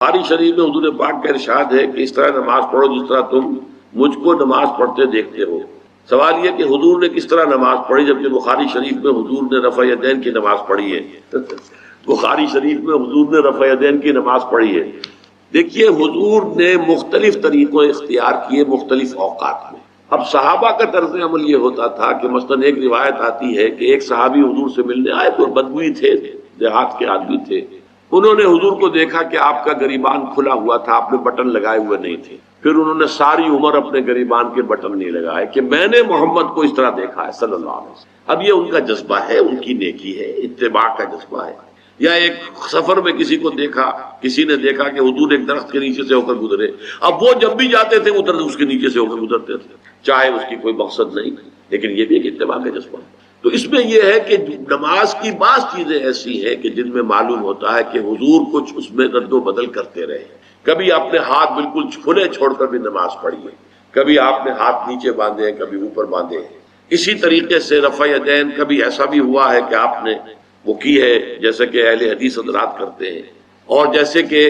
بخاری شریف میں حضور پاک کا ارشاد ہے کہ اس طرح نماز پڑھو جس طرح تم مجھ کو نماز پڑھتے دیکھتے ہو۔ سوال یہ کہ حضور نے کس طرح نماز پڑھی، جبکہ بخاری شریف میں حضور نے رفع یدین کی نماز پڑھی ہے۔ بخاری شریف میں حضور نے رفع یدین کی نماز پڑھی ہے۔ دیکھیے حضور نے مختلف طریقوں اختیار کیے مختلف اوقات میں۔ اب صحابہ کا طرز عمل یہ ہوتا تھا کہ مثلاً ایک روایت آتی ہے کہ ایک صحابی حضور سے ملنے آئے تو بدوی تھے، دیہات کے آدمی تھے، انہوں نے حضور کو دیکھا کہ آپ کا گریبان کھلا ہوا تھا، آپ نے بٹن لگائے ہوئے نہیں تھے۔ پھر انہوں نے ساری عمر اپنے گریبان کے بٹن نہیں لگائے کہ میں نے محمد کو اس طرح دیکھا ہے صلی اللہ علیہ وسلم۔ اب یہ ان کا جذبہ ہے، ان کی نیکی ہے، اتباع کا جذبہ ہے۔ یا ایک سفر میں کسی کو دیکھا، کسی نے دیکھا کہ حضور ایک درخت کے نیچے سے ہو کر گزرے، اب وہ جب بھی جاتے تھے ادھر اس کے نیچے سے ہو کر گزرتے تھے، چاہے اس کی کوئی مقصد نہیں، لیکن یہ بھی ایک اتباع کا جذبہ ہے۔ تو اس میں یہ ہے کہ نماز کی بعض چیزیں ایسی ہیں کہ جن میں معلوم ہوتا ہے کہ حضور کچھ اس میں رد و بدل کرتے رہے۔ کبھی آپ نے ہاتھ بالکل کھلے چھوڑ کر بھی نماز پڑھی ہے، کبھی آپ نے ہاتھ نیچے باندھے ہیں، کبھی اوپر باندھے ہیں۔ اسی طریقے سے رفع یدین کبھی ایسا بھی ہوا ہے کہ آپ نے وہ کی ہے جیسے کہ اہل حدیث حضرات کرتے ہیں، اور جیسے کہ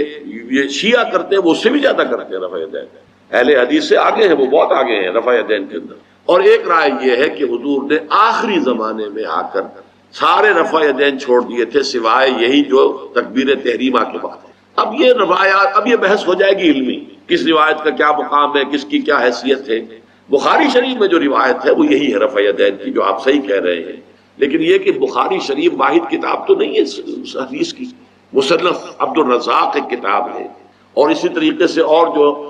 یہ شیعہ کرتے ہیں وہ اس سے بھی زیادہ کرتے ہیں رفع یدین۔ اہل حدیث سے آگے ہیں، وہ بہت آگے ہیں رفع یدین کے اندر۔ اور ایک رائے یہ ہے کہ حضور نے آخری زمانے میں آ کر سارے رفع یدین چھوڑ دیے تھے سوائے یہی جو تکبیر تحریمہ کے بعد ہے۔ اب یہ روایات، اب یہ بحث ہو جائے گی علمی، کس روایت کا کیا مقام ہے، کس کی کیا حیثیت ہے۔ بخاری شریف میں جو روایت ہے وہ یہی ہے رفع یدین کی، جو آپ صحیح کہہ رہے ہیں، لیکن یہ کہ بخاری شریف واحد کتاب تو نہیں ہے حدیث کی، مصنف عبد الرزاق ایک کتاب ہے، اور اسی طریقے سے اور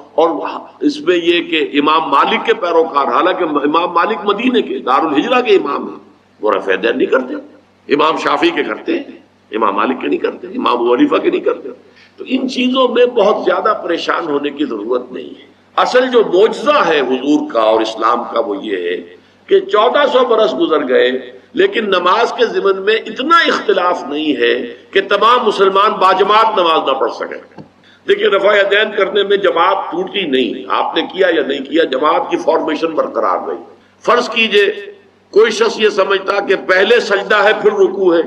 اس میں یہ کہ امام مالک کے پیروکار، حالانکہ امام مالک مدینے کے دارالہجرہ کے امام ہیں، وہ رفع یدین نہیں کرتے۔ امام شافعی کے کرتے ہیں، امام مالک کے نہیں کرتے، امام ابو حنیفہ کے نہیں کرتے۔ تو ان چیزوں میں بہت زیادہ پریشان ہونے کی ضرورت نہیں ہے۔ اصل جو معجزہ ہے حضور کا اور اسلام کا وہ یہ ہے کہ 1400 برس گزر گئے لیکن نماز کے ضمن میں اتنا اختلاف نہیں ہے کہ تمام مسلمان باجماعت نماز نہ پڑھ سکیں۔ دیکھیے رفع یدین کرنے میں جماعت ٹوٹی نہیں، آپ نے کیا یا نہیں کیا، جماعت کی فارمیشن برقرار رہی۔ فرض کیجئے کوئی شخص یہ سمجھتا کہ پہلے سجدہ ہے پھر رکوع ہے،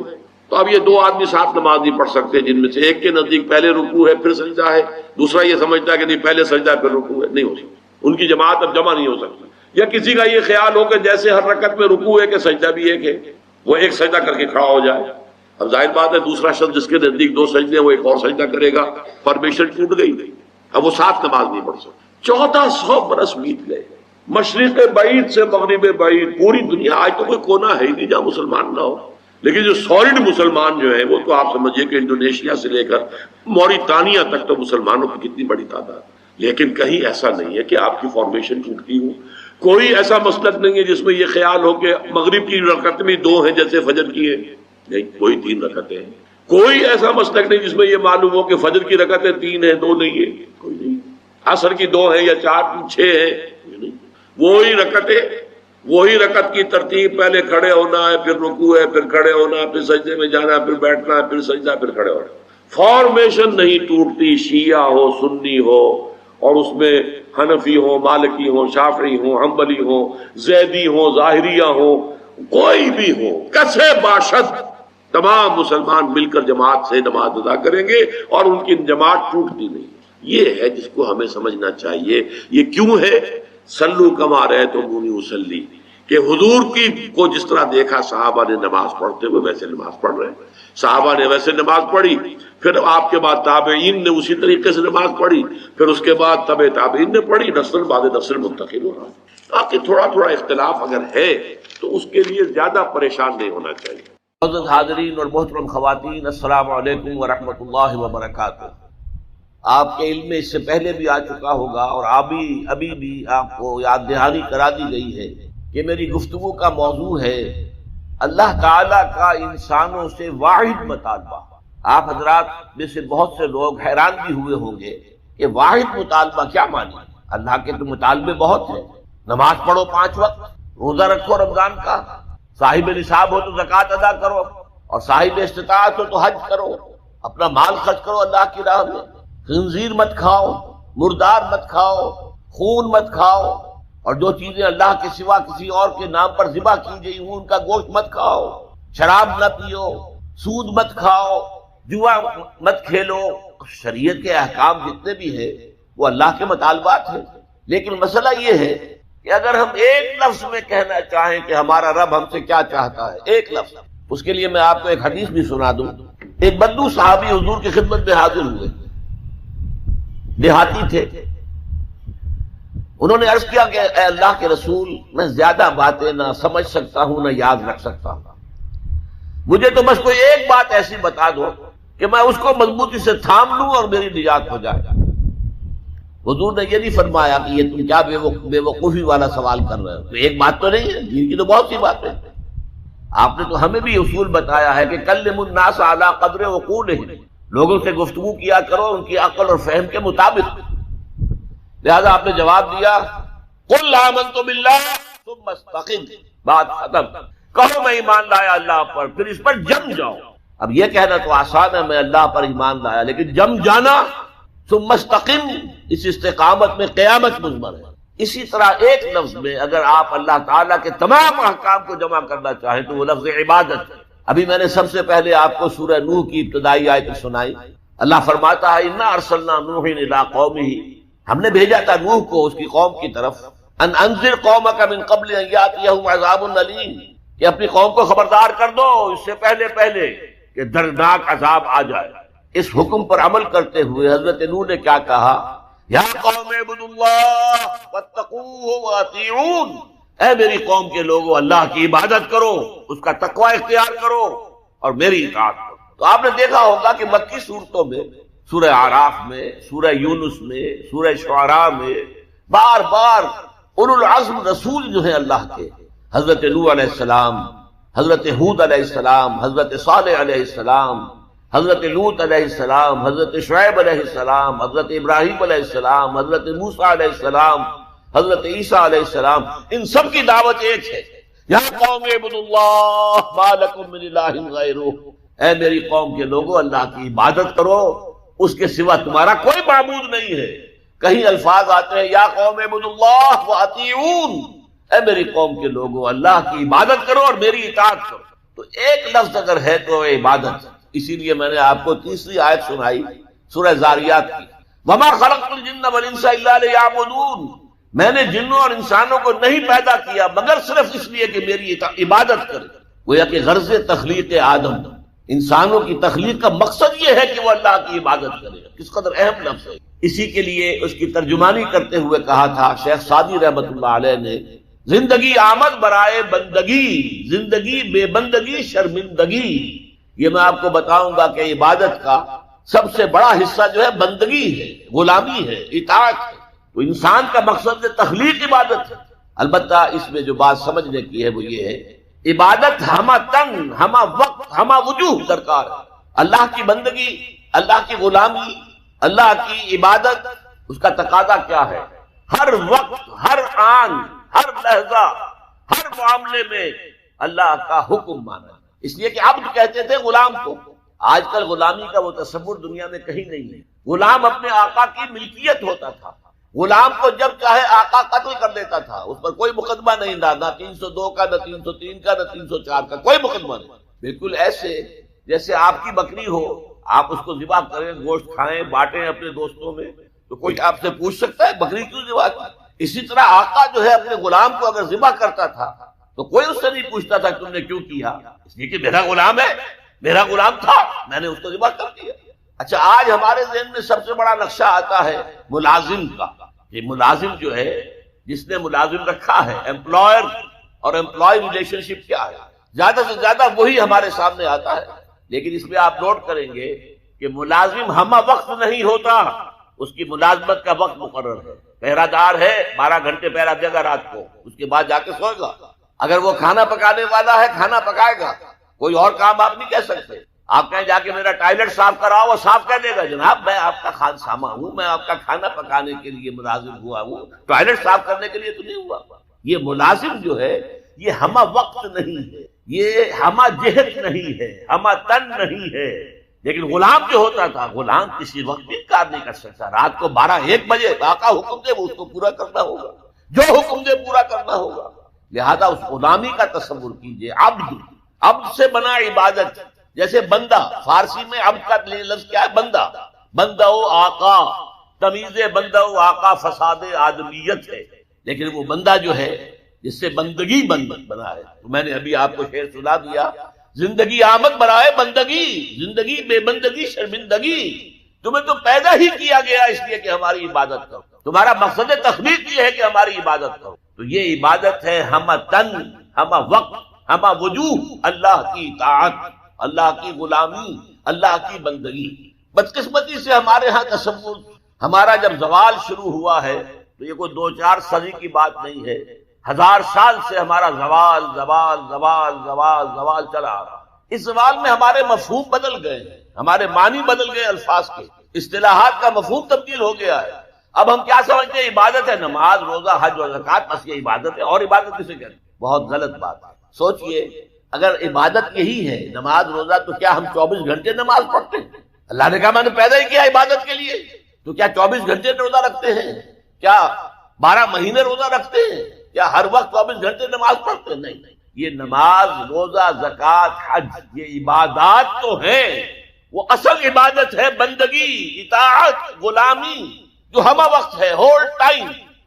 تو اب یہ دو آدمی ساتھ نماز نہیں پڑھ سکتے، جن میں سے ایک کے نزدیک پہلے رکوع ہے پھر سجدہ ہے، دوسرا یہ سمجھتا ہے کہ نہیں پہلے سجدہ ہے پھر رکوع ہے، نہیں ہو سکتا، ان کی جماعت اب جمع نہیں ہو سکتی۔ یا کسی کا یہ خیال ہو کہ جیسے ہر رکعت میں رکوع ہے کہ سجدہ بھی ایک ہے، وہ ایک سجدہ کر کے کھڑا ہو جائے۔ اب ظاہر بات ہے دوسرا شخص جس کے نزدیک دو سجدے ہیں وہ ایک اور سجدہ کرے گا، فارمیشن ٹوٹ گئی، اب وہ ساتھ نماز نہیں پڑھ سکتے۔ 1400 برس بیت گئے، مشرق بعید سے مغرب بعید، پوری دنیا، آج تو کوئی کونا ہے ہی نہیں جہاں مسلمان نہ ہو، لیکن جو سالڈ مسلمان جو ہیں وہ تو آپ سمجھیے کہ انڈونیشیا سے لے کر موریتانیہ تک تو مسلمانوں کی کتنی بڑی تعداد، لیکن کہیں ایسا نہیں ہے کہ آپ کی فارمیشن ٹوٹتی ہو۔ کوئی ایسا مسلک نہیں ہے جس میں یہ خیال ہو کہ مغرب کی رکعت میں 2 ہیں جیسے فجر کی ہے، نہیں، کوئی 3 رکعتیں ہیں۔ کوئی ایسا مسلک نہیں جس میں یہ معلوم ہو کہ فجر کی رکعتیں 3 ہیں 2 نہیں ہے، کوئی نہیں۔ عصر کی 2 ہیں یا 4 6 ہیں، نہیں۔ وہی رکعتیں، وہی رکعت کی ترتیب، پہلے کھڑے ہونا ہے پھر رکوع ہے پھر کھڑے ہونا پھر سجدے میں جانا پھر بیٹھنا ہے پھر سجدہ پھر کھڑے ہونا، فارمیشن نہیں ٹوٹتی۔ شیعہ ہو، سنی ہو، اور اس میں حنفی ہو، مالکی ہو، شافعی ہو، حنبلی ہو، زیدی ہو، ظاہریہ ہو، کوئی بھی ہو، کسے باشد تمام مسلمان مل کر جماعت سے نماز ادا کریں گے اور ان کی جماعت ٹوٹتی نہیں۔ یہ ہے جس کو ہمیں سمجھنا چاہیے۔ یہ کیوں ہے؟ صلو کما رأیتمونی اصلی، کہ حضور کی کو جس طرح دیکھا صحابہ نے نماز پڑھتے ہوئے ویسے نماز پڑھ رہے ہیں، صحابہ نے ویسے نماز پڑھی، پھر آپ کے بعد تابعین نے اسی طریقے سے نماز پڑھی، پھر اس کے بعد تبع تابعین نے پڑھی، نسل بعد نسل منتقل ہو رہا ہے۔ باقی تھوڑا تھوڑا اختلاف اگر ہے تو اس کے لیے زیادہ پریشان نہیں ہونا چاہیے۔ معزز حاضرین اور محترم خواتین، السلام علیکم ورحمۃ اللہ وبرکاتہ۔ آپ کے علم میں اس سے پہلے بھی آ چکا ہوگا اور ابھی بھی آپ کو یاد دہانی کرا دی گئی ہے کہ میری گفتگو کا موضوع ہے اللہ تعالیٰ کا انسانوں سے واحد مطالبہ۔ آپ حضرات میں سے بہت سے لوگ حیران بھی ہوئے ہوں گے کہ واحد مطالبہ کیا معنی؟ اللہ کے تو مطالبے بہت ہیں، نماز پڑھو 5 وقت، روزہ رکھو رمضان کا، صاحب نصاب ہو تو زکوٰۃ ادا کرو، اور صاحب استطاعت ہو تو حج کرو، اپنا مال خرچ کرو اللہ کی راہ میں، خنزیر مت کھاؤ، مردار مت کھاؤ، خون مت کھاؤ، اور جو چیزیں اللہ کے سوا کسی اور کے نام پر ذبح کی گئی ہوں ان کا گوشت مت کھاؤ، شراب نہ پیو، سود مت کھاؤ، جوا مت کھیلو، شریعت کے احکام جتنے بھی ہیں وہ اللہ کے مطالبات ہیں، لیکن مسئلہ یہ ہے کہ اگر ہم ایک لفظ میں کہنا چاہیں کہ ہمارا رب ہم سے کیا چاہتا ہے، ایک لفظ، اس کے لیے میں آپ کو ایک حدیث بھی سنا دوں۔ ایک بدو صحابی حضور کی خدمت میں حاضر ہوئے، دیہاتی تھے۔ انہوں نے عرض کیا کہ اے اللہ کے رسول، میں زیادہ باتیں نہ سمجھ سکتا ہوں نہ یاد رکھ سکتا ہوں، مجھے تو بس کوئی ایک بات ایسی بتا دو کہ میں اس کو مضبوطی سے تھام لوں اور میری نجات ہو جائے۔ حضور نے یہ نہیں فرمایا کہ یہ تم کیا بے وقوفی والا سوال کر رہے ہو، تو ایک بات تو نہیں ہے، دین کی تو بہت سی باتیں۔ آپ نے تو ہمیں بھی اصول بتایا ہے کہ کلم الناس علی قدر عقولہم، لوگوں سے گفتگو کیا کرو ان کی عقل اور فہم کے مطابق۔ لہذا آپ نے جواب دیا قل آمنت باللہ ثم استقم، بات ختم، کہو میں ایمان لایا اللہ پر، پھر اس پر جم جاؤ۔ اب یہ کہنا تو آسان ہے میں اللہ پر ایمان لایا، لیکن جم جانا، ثم استقم، اس استقامت میں قیامت مضمر ہے۔ اسی طرح ایک لفظ میں اگر آپ اللہ تعالیٰ کے تمام احکام کو جمع کرنا چاہیں تو وہ لفظ عبادت ہے۔ ابھی میں نے سب سے پہلے آپ کو سورہ نوح کی ابتدائی آیت سنائی۔ اللہ فرماتا ہے انا ارسلنا نوحا الی قومہ، ہم نے بھیجا تھا نوح کو اس کی قوم کی طرف، ان انذر قومک من قبل ان یاتیہم عذاب الیم، کہ اپنی قوم کو خبردار کر دو اس سے پہلے کہ دردناک عذاب آ جائے۔ اس حکم پر عمل کرتے ہوئے حضرت نوح نے کیا کہا؟ یا قوم اعبدوا اللہ واتقوہ واطیعون، اے میری قوم کے لوگوں اللہ کی عبادت کرو، اس کا تقوی اختیار کرو اور میری اطاعت کرو۔ تو آپ نے دیکھا ہوگا کہ مکی صورتوں میں، سورہ اعراف میں، سورہ یونس میں، سورہ شعراء میں بار بار اولو العزم رسول جو ہیں اللہ کے، حضرت نوح علیہ السلام، حضرت ہود علیہ السلام، حضرت صالح علیہ السلام، حضرت لوط علیہ السلام، حضرت شعیب علیہ السلام، حضرت ابراہیم علیہ السلام، حضرت موسیٰ علیہ السلام، حضرت عیسیٰ علیہ السلام، ان سب کی دعوت ایک ہے، یا قوم اعبدوا اللہ ما لکم من الہ غیرہ، اے میری قوم کے لوگوں اللہ کی عبادت کرو، اس کے سوا تمہارا کوئی معبود نہیں ہے۔ کہیں الفاظ آتے ہیں یا قوم اعبدوا اللہ واطیعون، اے میری قوم کے لوگوں اللہ کی عبادت کرو اور میری اطاعت کرو۔ تو ایک لفظ اگر ہے تو عبادت، اسی لیے میں نے آپ کو تیسری آیت سنائی سورہ زاریات کی، وما خلقت الجن والانس الا لیعبدون، میں نے جنوں اور انسانوں کو نہیں پیدا کیا مگر صرف اس لیے کہ میری عبادت کرے۔ گویا کہ غرض تخلیق آدم، انسانوں کی تخلیق کا مقصد یہ ہے کہ وہ اللہ کی عبادت کرے۔ کس قدر اہم لفظ ہے۔ اسی کے لیے اس کی ترجمانی کرتے ہوئے کہا تھا شیخ سعدی رحمۃ اللہ علیہ نے، زندگی آمد برائے بندگی، زندگی بے بندگی شرمندگی۔ یہ میں آپ کو بتاؤں گا کہ عبادت کا سب سے بڑا حصہ جو ہے بندگی ہے، غلامی ہے، اطاعت ہے۔ تو انسان کا مقصد تخلیق عبادت ہے۔ البتہ اس میں جو بات سمجھنے کی ہے وہ یہ ہے، عبادت ہمہ تن، ہمہ وقت، ہمہ وجوہ درکار ہے۔ اللہ کی بندگی، اللہ کی غلامی، اللہ کی عبادت، اس کا تقاضا کیا ہے؟ ہر وقت، ہر آن، ہر لحظہ، ہر معاملے میں اللہ کا حکم مانا۔ اس لیے کہ عبد کہتے تھے غلام کو۔ آج کل غلامی کا وہ تصور دنیا میں کہیں نہیں ہے۔ غلام اپنے آقا کی ملکیت ہوتا تھا، غلام کو جب چاہے آقا قتل کر دیتا تھا، اس پر کوئی مقدمہ نہیں تھا، نہ 302 کا، نہ 303 کا، نہ 304 کا، کوئی مقدمہ نہیں۔ بالکل ایسے جیسے آپ کی بکری ہو، آپ اس کو ذبح کریں، گوشت کھائیں، بانٹیں اپنے دوستوں میں، تو کوئی آپ سے پوچھ سکتا ہے بکری کیوں ذبح کی؟ اسی طرح آقا جو ہے اپنے غلام کو اگر ذبح کرتا تھا تو کوئی اس سے نہیں پوچھتا تھا کہ تم نے کیوں کیا، اس لیے کہ میرا غلام ہے، میرا غلام تھا، میں نے اس کو ذبح کر دیا۔ اچھا، آج ہمارے ذہن میں سب سے بڑا نقشہ آتا ہے ملازم کا۔ یہ ملازم جو ہے، جس نے ملازم رکھا ہے، امپلائر اور امپلائی ریلیشن شپ کیا ہے، زیادہ سے زیادہ وہی ہمارے سامنے آتا ہے۔ لیکن اس میں آپ نوٹ کریں گے کہ ملازم ہمہ وقت نہیں ہوتا، اس کی ملازمت کا وقت مقرر ہے۔ پہرہ دار ہے، 12 گھنٹے پہرہ دے گا رات کو، اس کے بعد جا کے سوئے گا۔ اگر وہ کھانا پکانے والا ہے، کھانا پکائے گا، کوئی اور کام آپ نہیں کہہ سکتے۔ آپ کہیں جا کے میرا ٹوائلٹ صاف کراؤ، وہ صاف کہہ دے گا، جناب میں آپ کا خانسامہ ہوں، میں آپ کا کھانا پکانے کے لیے ملازم ہوا ہوں، ٹوائلٹ صاف کرنے کے لیے تو نہیں ہوا۔ یہ ملازم جو ہے یہ ہمہ وقت نہیں ہے، یہ ہمہ جہت نہیں ہے، ہمہ تن نہیں ہے۔ لیکن غلام جو ہوتا تھا، غلام کسی وقت بھی کار نہیں کر سکتا۔ رات کو 12-1 بجے آقا حکم دے وہ اس کو پورا کرنا ہوگا، جو حکم دے پورا کرنا ہوگا۔ لہذا اس غلامی کا تصور کیجئے۔ عبد سے بنا عبادت، جیسے بندہ، فارسی میں عبد کا لفظ کیا ہے؟ بندہ۔ بندہ و آقا، تمیز بندہ و آقا فساد آدمیت ہے، لیکن وہ بندہ جو ہے جس سے بندگی بنا ہے، تو میں نے ابھی آپ کو شعر سنا دیا، زندگی آمد برائے بندگی، زندگی بے بندگی شرمندگی، تمہیں تو پیدا ہی کیا گیا اس لیے کہ ہماری عبادت کرو، تمہارا مقصد تخلیق یہ ہے کہ ہماری عبادت کرو، تو یہ عبادت ہے ہمہ تن، ہمہ وقت، ہمہ وجوہ، اللہ کی اطاعت، اللہ کی غلامی، اللہ کی بندگی۔ بدقسمتی سے ہمارے ہاں تصور، ہمارا جب زوال شروع ہوا ہے تو یہ کوئی 2-4 صدی کی بات نہیں ہے، 1000 سال سے ہمارا زوال زوال زوال زوال زوال چلا آ رہا۔ اس زوال میں ہمارے مفہوم بدل گئے، ہمارے معنی بدل گئے، الفاظ کے اصطلاحات کا مفہوم تبدیل ہو گیا ہے۔ اب ہم کیا سمجھتے ہیں عبادت ہے نماز روزہ حج اور زکوٰۃ، بس یہ عبادت ہے، اور عبادت کسے کہتے ہیں؟ بہت غلط بات ہے۔ سوچئے اگر عبادت یہی ہے نماز روزہ، تو کیا ہم 24 گھنٹے نماز پڑھتے ہیں؟ اللہ نے کہا میں نے پیدا ہی کیا عبادت کے لیے، تو کیا 24 گھنٹے روزہ رکھتے ہیں؟ کیا 12 مہینے روزہ رکھتے ہیں؟ کیا ہر وقت 24 گھنٹے نماز پڑھتے ہیں؟ نہیں، یہ نماز روزہ زکوٰۃ حج یہ عبادات تو ہیں، وہ اصل عبادت ہے بندگی، اطاعت، غلامی، جو ہمہ وقت ہے، ہول ٹائم،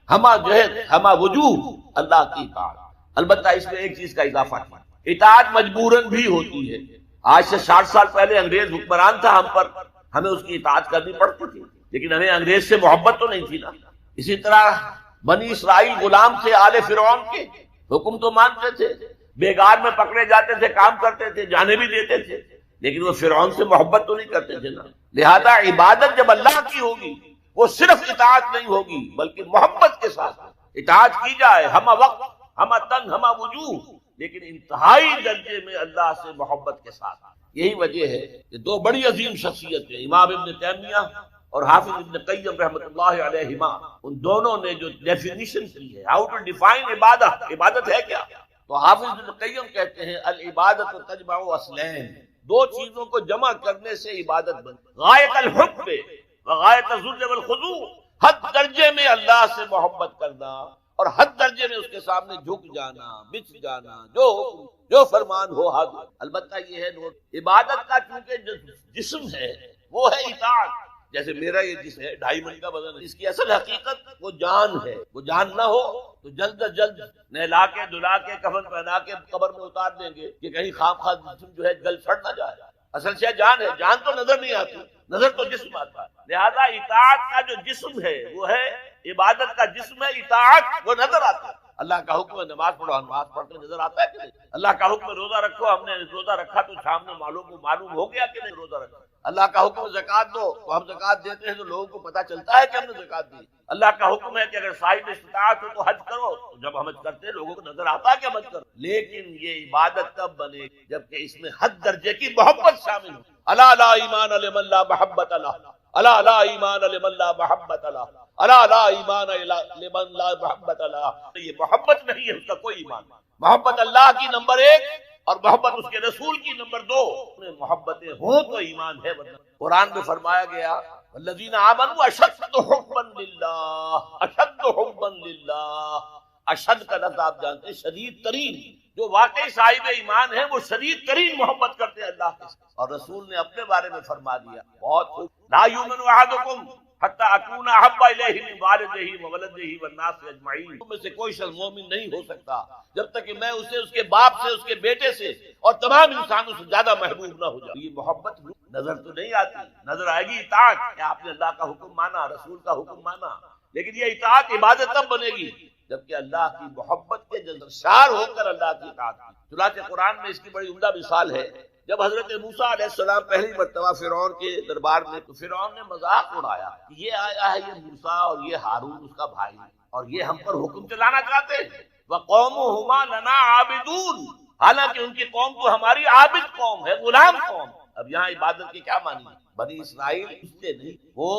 ہمہ جہد، ہمہ وجوہ، اللہ کی اطاعت۔ البتہ اس میں ایک چیز کا اضافہ کیا، اطاعت مجبوراً بھی ہوتی ہے۔ آج سے 60 سال پہلے انگریز حکمران تھا ہم پر، ہمیں اس کی اطاعت کرنی پڑتی تھی، لیکن ہمیں انگریز سے محبت تو نہیں تھی نا۔ اسی طرح بنی اسرائیل غلام تھے آل فرعون کے، حکم تو مانتے تھے، بیگار میں پکڑے جاتے تھے، کام کرتے تھے، جانے بھی دیتے تھے، لیکن وہ فرعون سے محبت تو نہیں کرتے تھے نا۔ لہذا عبادت جب اللہ کی ہوگی وہ صرف اطاعت نہیں ہوگی بلکہ محبت کے ساتھ اطاعت کی جائے، ہمہ وقت، ہمہ تن، ہمہ وجوہ، لیکن انتہائی درجے میں اللہ سے محبت کے ساتھ۔ یہی وجہ ہے کہ 2 بڑی عظیم شخصیتیں امام ابن تیمیہ اور حافظ ابن قیم رحمۃ اللہ علیہما، ان دونوں نے جو ڈیفینیشن کی ہے، ہاؤ ٹو ڈیفائن عبادت، عبادت ہے کیا، تو حافظ ابن قیم کہتے ہیں العبادت تجمع اصلین، 2 چیزوں کو جمع کرنے سے عبادت بنتی، غایت الحب وغایت الذل والخضوع، حد درجے میں اللہ سے محبت کرنا اور حد درجے میں اس کے سامنے جھک جانا، بچ جانا، جو فرمان ہو حاضر۔ البتہ یہ ہے عبادت کا چونکہ جسم ہے وہ ہے اطاعت، جیسے میرا یہ جسم ہے 2.5 من کا وزن ہے، اس کی اصل حقیقت وہ جان ہے، وہ جان نہ ہو تو جلد از جلد نہلا کے دھلا کے کفن پہنا کے قبر میں اتار دیں گے کہ کہیں خواہ جسم جو ہے گل سڑ نہ جائے۔ اصل سے جان ہے، جان تو نظر نہیں آتی، نظر تو جسم آتا ہے، لہذا اطاعت کا جو جسم ہے وہ ہے عبادت کا جسم ہے اطاعت، وہ نظر آتا ہے۔ اللہ کا حکم ہے نماز پڑھو، نماز پڑھتے نظر آتا ہے کہ نہیں؟ اللہ کا حکم ہے روزہ رکھو، ہم نے روزہ رکھا تو سامنے معلوم ہو گیا کہ نہیں روزہ رکھا۔ اللہ کا حکم ہے زکوٰۃ دو، تو ہم زکوٰۃ دیتے ہیں تو لوگوں کو پتہ چلتا ہے کہ ہم نے زکوٰۃ دی۔ اللہ کا حکم ہے کہ اگر صاحب استطاعت ہو تو حج کرو، تو جب ہم حج کرتے ہیں لوگوں کو نظر آتا ہے کہ ہم حج کرو، لیکن یہ عبادت تب بنے جبکہ اس میں حد درجے کی محبت شامل ہو۔ الا لا ایمان لمن لا محبت له، الا لا ایمان لمن لا محبت له، الا لا ایمان لمن لا محبت له۔ یہ محبت نہیں ہے، اس کا کوئی ایمان۔ محبت اللہ کی نمبر 1 اور محبت اس کے رسول کی نمبر 2، محبتیں ہوں تو ایمان ہے، ورنہ قرآن میں فرمایا گیا والذین آمنوا اشد حبا للہ، اشد حبا للہ۔ اشد کا لفظ آپ جانتے ہیں شدید ترین، جو واقعی صاحب ایمان ہیں وہ شدید ترین محبت کرتے ہیں اللہ کے ساتھ، اور رسول نے اپنے بارے میں فرما دیا بہت خوب، لا یؤمن احدکم حتی اکون احب الیہ من والدہ وولدہ والناس اجمعین، تم میں سے کوئی شخص مومن نہیں ہو سکتا جب تک کہ میں اسے اس کے باپ سے، اس کے بیٹے سے اور تمام انسانوں سے زیادہ محبوب نہ ہو جاؤں۔ یہ محبت نظر تو نہیں آتی، نظر آئے گی اطاعت، کہ آپ نے اللہ کا حکم مانا، رسول کا حکم مانا، لیکن یہ اطاعت عبادت تب بنے گی جبکہ اللہ کی محبت کے جذبشار ہو کر اللہ کی اطاعت کی۔ چنانچہ قرآن میں اس کی بڑی عمدہ مثال ہے، جب حضرت موسیٰ علیہ السلام پہلی مرتبہ فرعون کے دربار میں، تو فرعون نے مذاق اڑایا کہ یہ آیا ہے یہ موسیٰ اور یہ ہارون اس کا بھائی، اور یہ ہم پر حکم چلانا چاہتے ہیں، وَقَوْمُهُمَا لَنَا عَابِدُونَ، حالانکہ ان کی قوم تو ہماری عابد قوم ہے، غلام قوم۔ اب یہاں عبادت کی کیا معنی ہے؟ بنی اسرائیل اس سے نہیں، وہ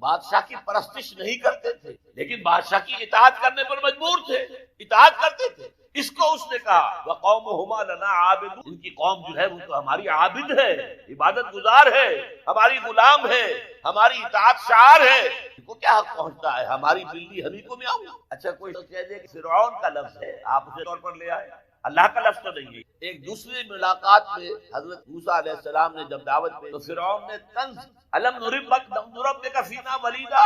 بادشاہ کی پرستش نہیں کرتے تھے لیکن بادشاہ کی اطاعت کرنے پر مجبور تھے، اطاعت کرتے تھے۔ اس کو اس نے کہا وَقَوْمُهُمَا لَنَا عَابِدُونَ، ان کی قوم جو ہے وہ تو ہماری عابد ہے، عبادت گزار ہے، ہماری غلام ہے، ہماری اطاعت شعار ہے، ان کو کیا حق پہنچتا ہے ہماری بلی ہمیں کو میں آؤں۔ اچھا کوئی کہہ دے کہ فرعون کا لفظ ہے، آپ اسے طور پر لے آئے، اللہ کا لفظ تو نہیں ہے۔ ایک دوسری ملاقات میں حضرت موسیٰ علیہ السلام نے جب دعوت پہ تو فرعون نے طنز الم نربک فینا ولیدا،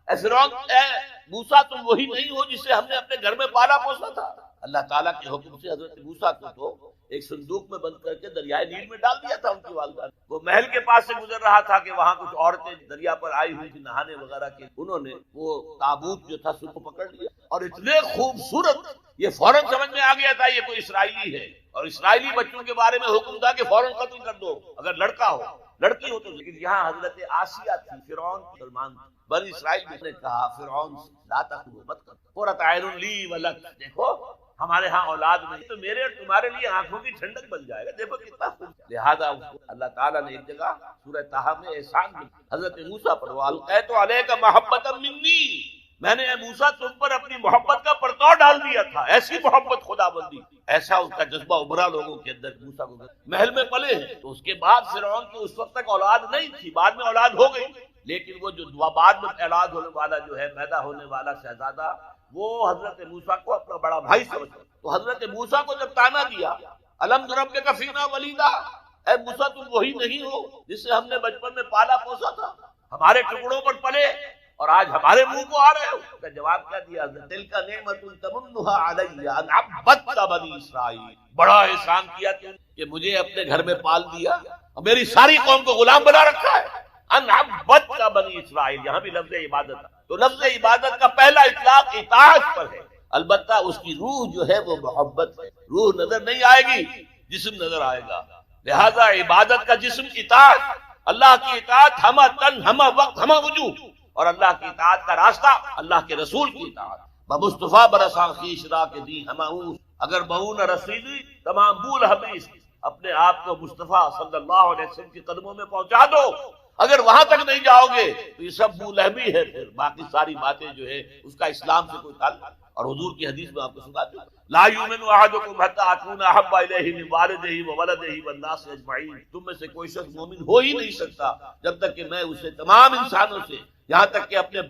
اے فرعون، اے موسیٰ تم وہی نہیں ہو جسے ہم نے اپنے گھر میں پالا پوسا تھا؟ اللہ تعالیٰ کے حکم سے حضرت موسیٰ کو تو ایک صندوق میں بند کر کے دریائے نیل میں ڈال دیا تھا ان کی والدہ نے۔ وہ محل کے پاس سے گزر رہا تھا کہ وہاں کچھ عورتیں دریا پر آئی ہوئی تھی نہانے وغیرہ کے، انہوں نے وہ تابوت جو تھا اس کو پکڑ لیا اور اتنے خوبصورت، یہ فوراً سمجھ میں آ گیا تھا یہ کوئی اسرائیلی ہے، اور اسرائیلی بچوں کے بارے میں حکم تھا کہ فوراً قتل کر دو اگر لڑکا ہو، لڑکی ہو تو۔ لیکن یہاں حضرت آسیہ تھی، فرعون کی مسلمان بنی اسرائیل نے کہا فرعون سے لا تخلو، مت کر، قرۃ عین لی ولک، دیکھو ہمارے ہاں اولاد نہیں تو میرے اور تمہارے لیے آنکھوں کی ٹھنڈک بن جائے گا، دیکھو کتنا خوب۔ لہذا اللہ تعالیٰ نے ایک جگہ سورہ طٰہٰ میں احسان کیا حضرت موسیٰ پر، وَأَلْقَيْتُ عَلَيْكَ مَحَبَّةً مِّنِّي، میں نے اے موسیٰ تم پر اپنی محبت کا پرتو ڈال دیا تھا، ایسی محبت خدا بندی، ایسا اس کا جذبہ ابھرا لوگوں کے اندر۔ موسیٰ کو محل میں پلے ہیں تو اس کے بعد فرعون کی اس وقت تک اولاد نہیں تھی، بعد میں اولاد ہو گئی، لیکن وہ جو بعد میں اولاد ہونے والا جو ہے پیدا ہونے والا شہزادہ، وہ حضرت موسیٰ کو اپنا بڑا بھائی سمجھتا۔ تو حضرت موسیٰ کو جب تانا دیا الم نربک فینا ولیدا، اے موسیٰ تم وہی نہیں ہو جسے ہم نے بچپن میں پالا پوسا تھا، ہمارے ٹکڑوں پر پلے اور آج ہمارے منہ کو آ رہے ہو؟ اس کا جواب کیا دیا؟ تلک نعمت تمنھا علی ان عبدت بنی اسرائیل، بڑا احسان کیا تم کہ مجھے اپنے گھر میں پال دیا اور میری ساری قوم کو غلام بنا رکھا ہے۔ ان عبدت بنی اسرائیل، یہاں بھی لفظ عبادت ہے، تو لفظ عبادت کا پہلا اطلاق اطاعت پر ہے، البتہ اس کی روح جو ہے وہ محبت ہے، روح نظر نہیں آئے گی، جسم نظر آئے گا، لہذا عبادت کا جسم اطاعت، اللہ کی اطاعت ہمہ تن ہمہ وقت ہمہ وجوہ، اور اللہ کی اطاعت کا راستہ اللہ کے رسول کی اطاعت۔ بمصطفیٰ برساں خیش را کے دی ہماؤں، اگر بہو نہ رسیدی تمام بول حبیث، اپنے آپ کو مصطفیٰ صلی اللہ علیہ وسلم کے قدموں میں پہنچا دو، اگر وہاں تک نہیں جاؤ گے تو یہ سب بولہبی ہے، پھر باقی ساری باتیں جو ہے اس کا اسلام سے کوئی تعلق۔ اور حضور کی حدیث میں آپ کو سنا دوں، لا یؤمن احدکم حتی اکون احب الیہ من والدہ وولدہ والناس اجمعین، تم میں سے کوئی شخص مومن ہو ہی نہیں سکتا جب تک کہ میں اسے تمام انسانوں سے، یہاں تک کہ اپنے